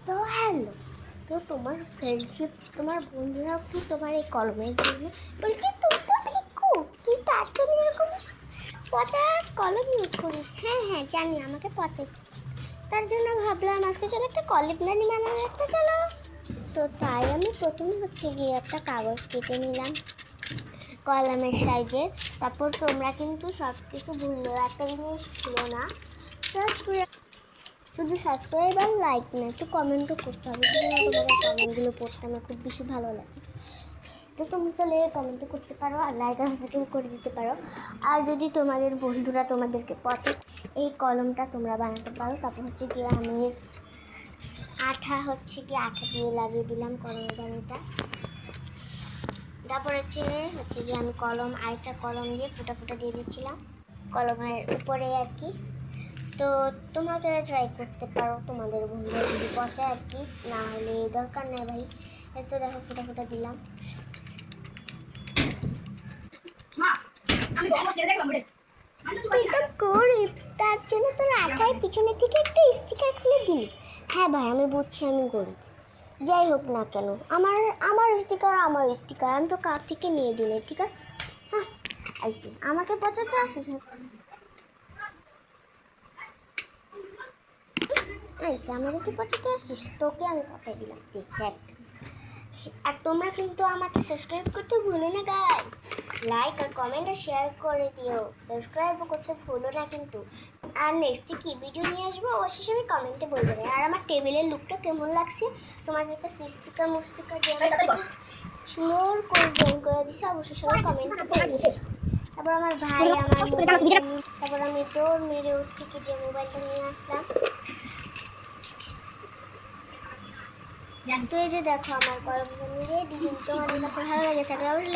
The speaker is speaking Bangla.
তো হ্যালো, তো তোমার ফ্রেন্ডশিপ, তোমার বন্ধুরা কি তোমার এই কলমের জন্য বলি কি তুই তো ভিক্ষু, তুই তার জন্য এরকম পচা কলম ইউজ করিস? হ্যাঁ হ্যাঁ জানি, আমাকে পচা, তার জন্য ভাবলাম আজকে চলো একটা কলম প্ল্যানি বানানো একটা চলো। তো তাই আমি প্রথমে গিয়ে একটা কাগজ কেটে নিলাম কলমের সাইজের। তারপর তোমরা কিন্তু সব কিছু ভুললেও একটা জিনিস ভুলো না, সাবস্ক্রাইব, শুধু সাবস্ক্রাইব আর লাইক না, একটু কমেন্টও করতে হবে। তোমাদের কমেন্টগুলো পড়তে আমার খুব বেশি ভালো লাগে। তো তুমি চলে কমেন্টও করতে পারো আর লাইক আর সাবস্ক্রাইব করে দিতে পারো। আর যদি তোমাদের বন্ধুরা তোমাদেরকে পছন্দ এই কলমটা তোমরা বানাতে পারো। তারপর গিয়ে আমি আঠা দিয়ে লাগিয়ে দিলাম কলমের দানিটা। তারপর গিয়ে আমি কলম আরেকটা কলম দিয়ে ফুটা দিয়ে দিচ্ছিলাম কলমের উপরে আর কি। তো তোমরা যারা ট্রাই করতে পারো তোমাদের বন্ধুরা যদি পচা আর কি, না হলে দরকার নেই ভাই। এত দেখো ফুটা দিলাম। তুই তো গরিব, তার জন্য তোর আঠার পিছনের দিকে একটা স্টিকার খুলে দিলি। হ্যাঁ ভাই আমি বুঝছি আমি গরিব, যাই হোক না কেন আমার স্টিকার আমি তো কার থেকে নিয়ে দিলে, ঠিক আছে? হ্যাঁ আইসি আমাকে পচাতে আসিস, আইসি আমাদেরকে পচাতে আসিস, তোকে আমি পচাই দিলাম। দেখ আর তোমরা কিন্তু আমাকে সাবস্ক্রাইব করতে ভুলো না গাইস, লাইক আর কমেন্ট আর শেয়ার করে দিও, সাবস্ক্রাইবও করতে ভুলো না কিন্তু। আর নেক্সট কি ভিডিও নিয়ে আসবো অবশ্যই সবাই কমেন্টে বলে দেবে। আর আমার টেবিলের লুকটা কেমন লাগছে, তোমাদেরকে স্টিকার সুন্দর করে ড্রয়িং করে দিছে, অবশ্যই সবাই কমেন্টে বলবে। তারপর আমার ভাই তারপর আমি দৌড় মেরে থেকে যে মোবাইলটা নিয়ে আসলাম। তো এই যে দেখো আমার কলম রেডি। তোমাদের কাছে ভালো লাগে থাকলে অবশ্যই